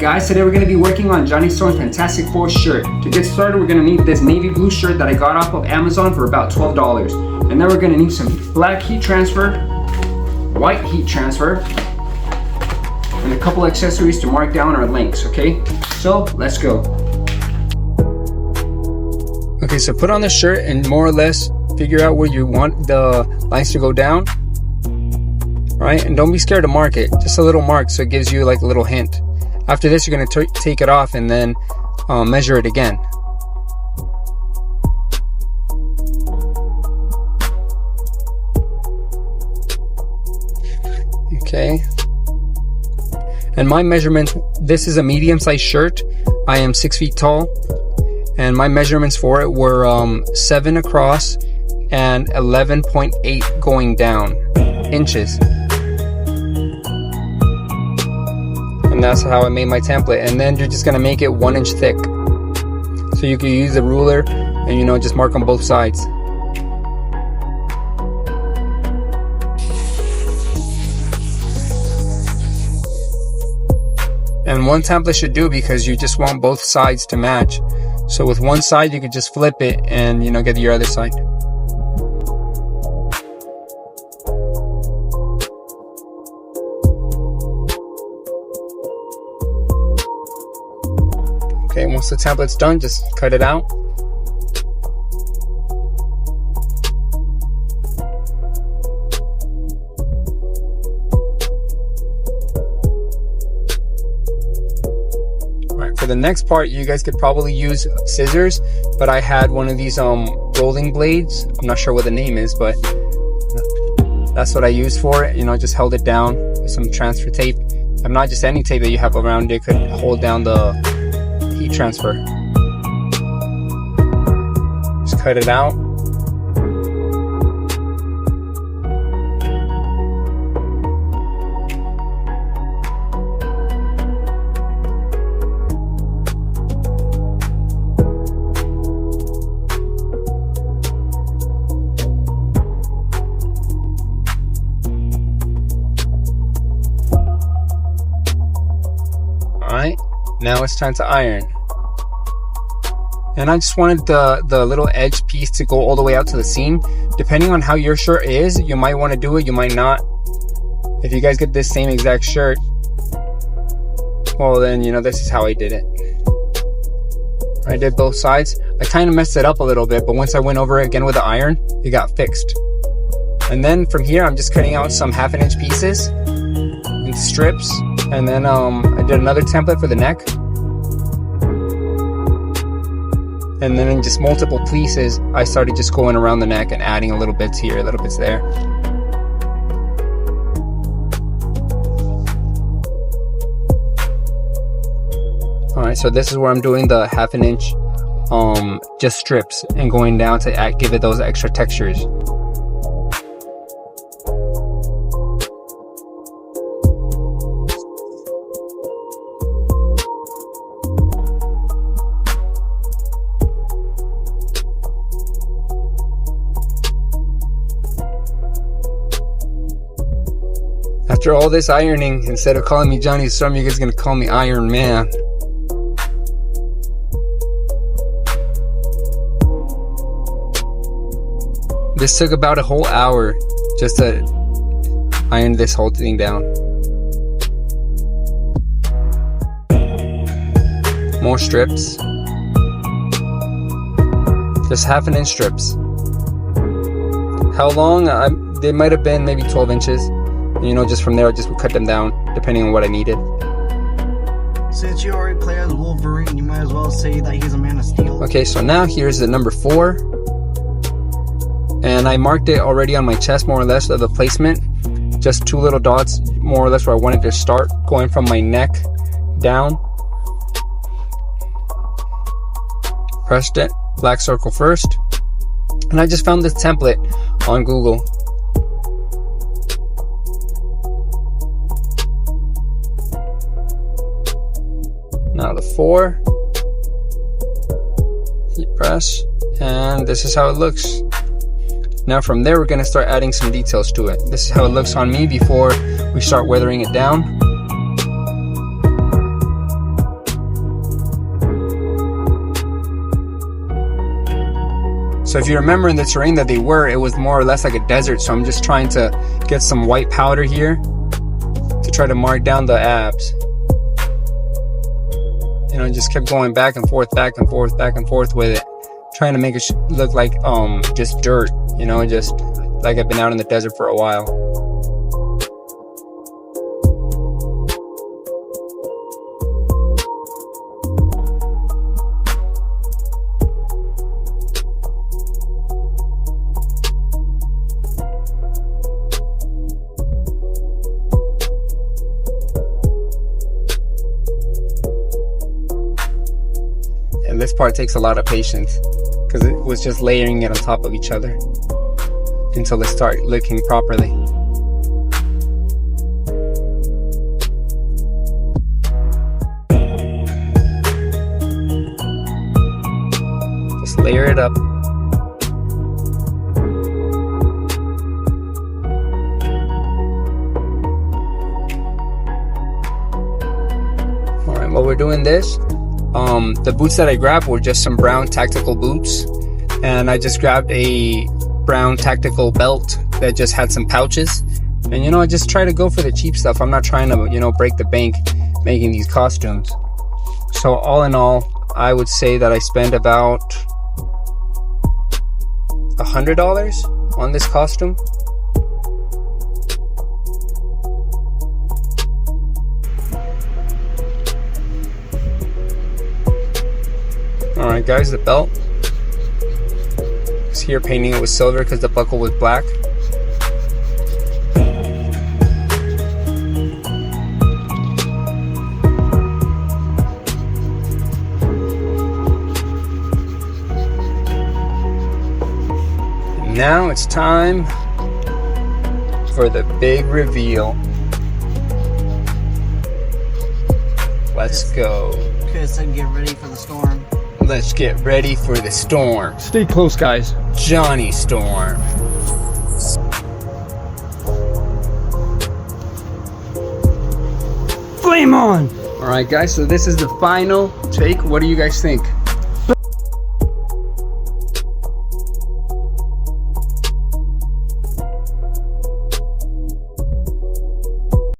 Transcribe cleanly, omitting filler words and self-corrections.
guys, today we're going to be working on Johnny Storm's Fantastic Four shirt. To get started, we're going to need this navy blue shirt that I got off of Amazon for about $12. And then we're going to need some black heat transfer, white heat transfer, and a couple accessories to mark down our lengths, okay? So let's go. Okay, so put on the shirt and more or less figure out where you want the lines to go down. Right, and don't be scared to mark it, just a little mark so it gives you like a little hint. After this, you're going to take it off and then measure it again. Okay, and my measurements, this is a medium sized shirt. I am 6 feet tall, and my measurements for it were 7 across and 11.8 going down inches. And that's how I made my template. And then you're just gonna make it 1 inch thick, so you can use the ruler and just mark on both sides. And one template should do because you just want both sides to match. So with one side you could just flip it and get your other side. Okay, once the template's done, just cut it out. Alright, for the next part, you guys could probably use scissors, but I had one of these rolling blades. I'm not sure what the name is, but that's what I used for it. Just held it down with some transfer tape. I'm not just any tape that you have around it could hold down the heat transfer. Just cut it out. Alright, now it's time to iron. And I just wanted the little edge piece to go all the way out to the seam. Depending on how your shirt is, you might want to do it, you might not. If you guys get this same exact shirt, well then, this is how I did it. I did both sides. I kind of messed it up a little bit, but once I went over it again with the iron, it got fixed. And then from here, I'm just cutting out some 1/2 inch pieces in strips. And then I did another template for the neck. And then in just multiple pieces, I started just going around the neck and adding a little bits here, a little bits there. Alright, so this is where I'm doing the 1/2 inch just strips and going down to give it those extra textures. After all this ironing, instead of calling me Johnny Storm, you guys are gonna call me Iron Man. This took about a whole hour just to iron this whole thing down. More strips. Just 1/2 inch strips. How long? They might have been maybe 12 inches. Just from there, I just would cut them down depending on what I needed. Since you already play as Wolverine, you might as well say that he's a Man of Steel. Okay, so now here's the number 4. And I marked it already on my chest, more or less, of the placement. Just 2 little dots, more or less, where I wanted to start, going from my neck down. Pressed it, black circle first. And I just found this template on Google. Now the 4, heat press, and this is how it looks. Now from there, we're going to start adding some details to it. This is how it looks on me before we start weathering it down. So if you remember in the terrain that they were, it was more or less like a desert. So I'm just trying to get some white powder here to try to mark down the abs. You know, just kept going back and forth, back and forth, back and forth with it, trying to make it look like just dirt, you know, just like I've been out in the desert for a while. And this part takes a lot of patience because it was just layering it on top of each other until it started looking properly. Just layer it up. All right, while we're doing this, the boots that I grabbed were just some brown tactical boots, and I just grabbed a brown tactical belt that just had some pouches. And you know, I just try to go for the cheap stuff. I'm not trying to, you know, break the bank making these costumes. So all in all, I would say that I spent about $100 on this costume. Alright guys, the belt is here, painting it with silver because the buckle was black. And now it's time for the big reveal. Let's go. Chris said get ready for the storm. Let's get ready for the storm. Stay close, guys. Johnny Storm. Flame on! Alright guys, so this is the final take. What do you guys think?